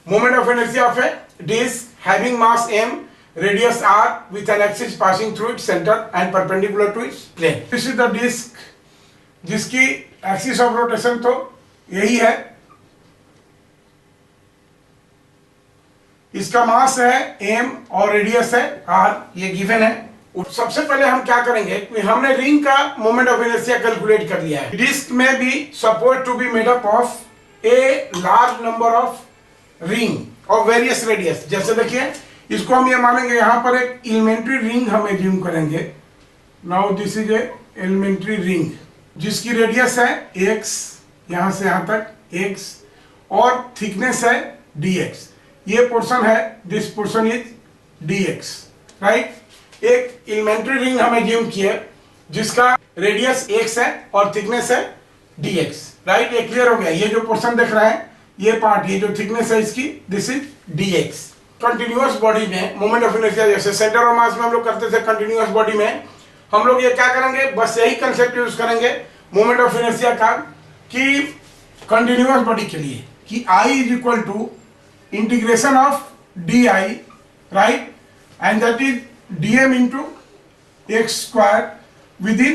moment of inertia of a disk having mass m, radius r with an axis passing through its center and perpendicular to its plane. This is the disk जिसकी axis of rotation तो यही है, इसका मास है m और radius है r, ये given है। सबसे पहले हम क्या करेंगे कि हमने रिंग का मोमेंट ऑफ इनर्शिया कैलकुलेट कर लिया है। डिस्क में भी suppose to be made up of a large number of ring of various radius. जैसे देखिए इसको हम ये मानेंगे यहाँ पर एक एलिमेंट्री रिंग हम एज्यूम करेंगे। Now this is a elementary ring जिसकी रेडियस है x, यहाँ से यहाँ तक x और थिकनेस है dx। ये पोर्शन है, this portion is dx, right. एक एलिमेंट्री रिंग हम एज्यूम किए जिसका रेडियस x है और थिकनेस है dx, राइट। ये क्लियर हो गया। ये जो पोर्शन दिख रहा है, ये पार्ट, ये जो थिकनेस है इसकी, this is dx। Continuous body में मोमेंट ऑफ इनर्शिया जैसे सेंटर ऑफ मास में हम लोग करते थे, कंटिन्यूअस बॉडी में हम लोग ये क्या करेंगे, बस यही कंसेप्ट यूज करेंगे मोमेंट ऑफ इनर्शिया का कि कंटिन्यूअस बॉडी के लिए कि I is equal to integration of D I, right, and that is dm into X square within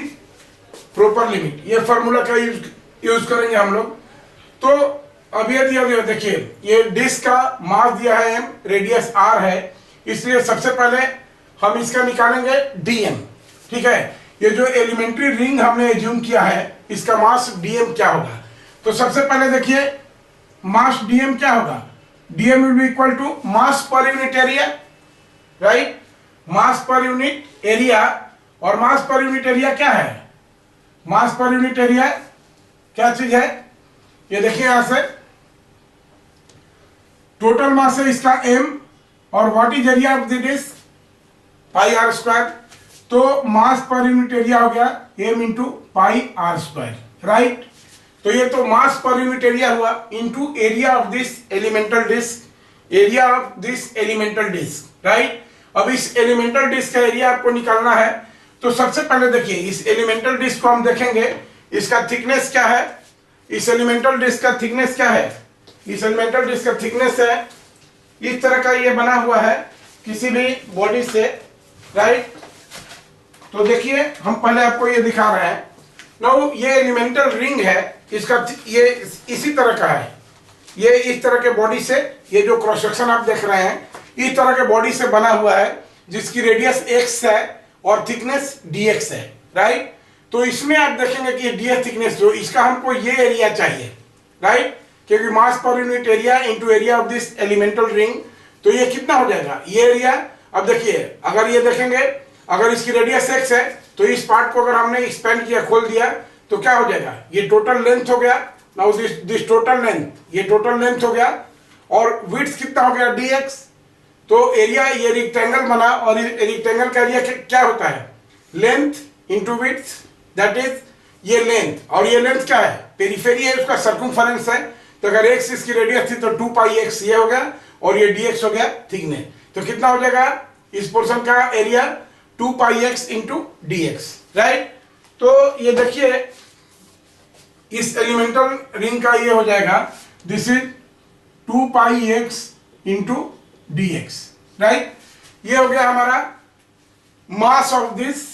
proper limit. ये फॉर्मूला का यूज करेंगे हम लोग। तो अब ये दिया गया, देखिए ये डिस्क का मास दिया है m, रेडियस r है, इसलिए सबसे पहले हम इसका निकालेंगे dm, ठीक है। ये जो एलिमेंट्री रिंग हमने एज्यूम किया है इसका मास dm क्या होगा। तो सबसे पहले देखिए मास dm क्या होगा, dm will be equal to mass per unit area, right, mass per unit area. और मास पर यूनिट एरिया क्या है, मास पर यूनिट एरिया क्या चीज है, ये देखिए यहां से टोटल मास है इसका m और what is area of the disc, pi R square. तो मास पर यूनिट एरिया हो गया m into pi R square, right. तो ये तो मास पर यूनिट एरिया हुआ into area of this elemental disc, area of this elemental disc, right. अब इस elemental disc का एरिया आपको निकालना है। तो सबसे पहले देखिए इस एलिमेंटल डिस्क को हम देखेंगे, इसका थिकनेस क्या है, इस एलिमेंटल डिस्क का थिकनेस क्या है। इस एलिमेंटल डिस्क का थिकनेस है इस तरह का, ये बना हुआ है किसी भी बॉडी से, राइट। तो देखिए हम पहले आपको ये दिखा रहे हैं। नाउ ये एलिमेंटल रिंग है, इसका ये इसी तरह का है, ये इस तरह के बॉडी से, ये जो क्रॉस सेक्शन आप देख रहे हैं इस तरह के बॉडी से बना हुआ है जिसकी रेडियस x है और थिकनेस dx है, राइट। तो इसमें आप देखेंगे कि dx थिकनेस जो इसका हमको ये एरिया चाहिए, राइट, क्योंकि mass per unit area into area of this elemental ring. तो ये कितना हो जाएगा ये एरिया। अब देखिए अगर ये देखेंगे, अगर इसकी रेडियस x है तो इस पार्ट को अगर हमने एक्सपेंड किया, खोल दिया, तो क्या हो जाएगा, ये टोटल लेंथ हो गया। नाउ दिस टोटल लेंथ, ये टोटल लेंथ हो गया और विड्थ कितना हो गया dx। तो एरिया, ये रेक्टेंगल बना और रेक्टेंगल का एरिया क्या होता है, length into width, that is ये लेंथ। और ये लेंथ क्या है, पेरिफेरी है, उसका सर्कमफरेंस है। तो अगर x इसकी रेडियस थी तो 2 पाई x ये हो गया और ये dx हो गया थिकनेस। तो कितना हो जाएगा इस पोर्शन का एरिया, 2 पाई x इंटू dx, राइट। तो ये देखिए इस एलिमेंटल रिंग का ये हो जाएगा, this is 2 pi x into dx, right. ये हो गया हमारा mass of this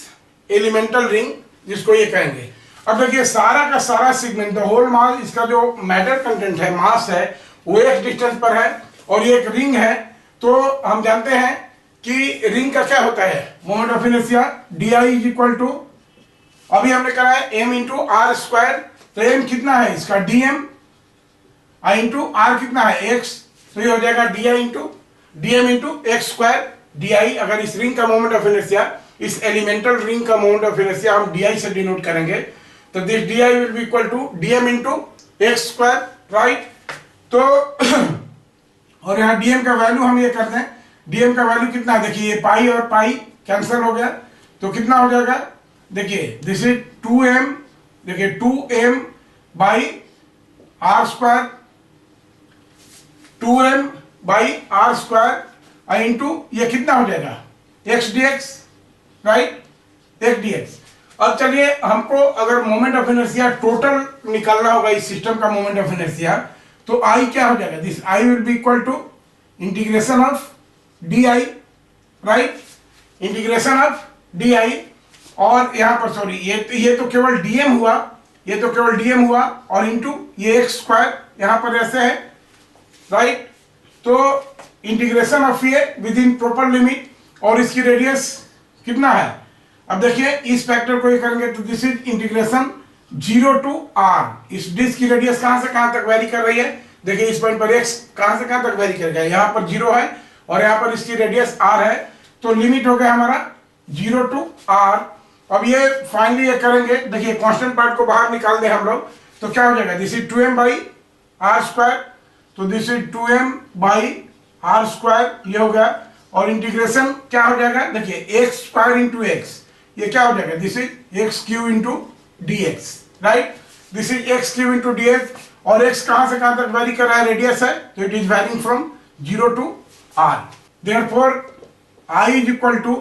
elemental ring, जिसको ये कहेंगे। अब देखिए सारा का सारा सेगमेंट, द होल मास, इसका जो मैटर कंटेंट है, मास है, वो x डिस्टेंस पर है और ये एक रिंग है। तो हम जानते हैं कि रिंग का क्या होता है, moment of inertia di is equal to, अभी हमने कहा है m इंटू आर स्क्वायर। तो m कितना है इसका dm, i इंटू आर कितना है x, तो ये हो जाएगा di into dm into X square di। अगर इस रिंग का मोमेंट ऑफ इनर्शिया, इस एलिमेंटल रिंग का मोमेंट ऑफ इनर्शिया हम di से डिनोट करेंगे, तो this di will be equal to dm into X square, right. तो और यहाँ dm का वैल्यू हम ये करते हैं, dm का वैल्यू कितना, देखिए ये पाई और पाई कैंसिल हो गया, तो कितना हो जाएगा, देखिए दिस इज 2m, देखिए 2m by R square, 2m by R square into ये कितना हो जाएगा x dx, right, x dx। अब चलिए हमको अगर मोमेंट ऑफ इनर्शिया टोटल निकालना होगा इस सिस्टम का मोमेंट ऑफ इनर्शिया, तो आई क्या हो जाएगा, this I will be equal to integration of D I, right, integration of D I. और यहाँ पर सॉरी ये तो केवल डीएम हुआ, ये तो केवल डीएम हुआ, और इंटू ये एक्स स्क्वायर यहाँ पर ऐसे है, राइट। तो इंटीग्रेशन ऑफ ये विद इन प्रॉपर लिमिट, और इसकी रेडियस कितना है, अब देखिए इस फैक्टर को ये करेंगे तो this is integration 0 to r। इस डिस्क की रेडियस कहां से कहां तक वेरी कर रही है, देखिए इस पॉइंट पर x कहां से कहां तक वेरी करेगा, यहां पर 0 है और यहां पर इसकी रेडियस r है, तो लिमिट हो गया हमारा 0 टू r। अब ये फाइनली ये करेंगे, देखिए कांस्टेंट पार्ट को बाहर निकाल दे हम लोग, तो क्या हो जाएगा, this is 2m by R square, तो this is 2m by R square, ये हो गया। और इंटीग्रेशन क्या हो जाएगा, देखिए एक्स स्क्वायर इंटू एक्स, ये क्या हो जाएगा, this is x Q into D x, right, this is x Q into D x. और एक्स कहां से कहां तक वेरी कर रहा है, रेडियस है, तो it is varying from 0 to r। Therefore i is equal to,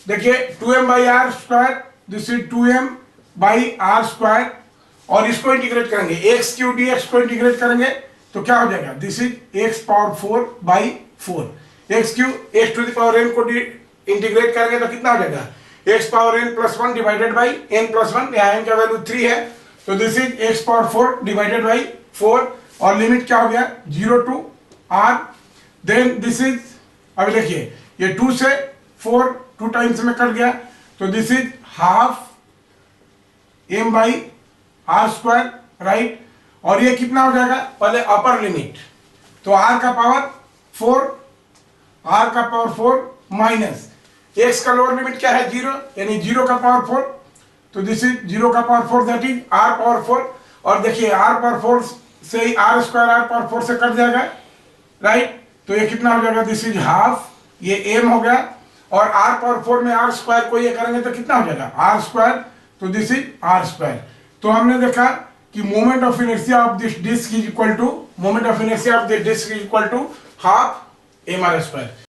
देखिए 2m by R square, this is 2m by R square, और इसको इंटीग्रेट करेंगे, एक्स क्यू डी एक्स को इंटीग्रेट करेंगे तो क्या हो जाएगा, this is X power 4 by 4, X cube X to the power n को इंटीग्रेट करेंगे तो कितना हो जाएगा, X power n plus 1 divided by n plus 1, यहाँ n का वैल्यू 3 है, तो this is X power 4 divided by 4, और लिमिट क्या हो गया 0 to r। Then this is, अभी देखिए ये 2 से 4 2 टाइम्स में कट गया, तो this is half m by R square, right. और ये कितना हो जाएगा, पहले अपर लिमिट, तो r का पावर 4, r का पावर 4 माइनस x का लोअर लिमिट क्या है 0, यानी 0 का पावर 4, तो दिस इज 0 का power 4 that is r power 4। और देखिए r पावर 4 से ही r स्क्वायर r पावर 4 से कट जाएगा, राइट, तो ये कितना हो जाएगा, दिस इज हाफ, ये m हो गया, और r पावर 4 में r स्क्वायर को ये करेंगे तो कितना हो जाएगा r स्क्वायर, तो दिस इज r स्क्वायर। तो हमने देखा कि moment of inertia of this disc is equal to, moment of inertia of this disc is equal to half mr square.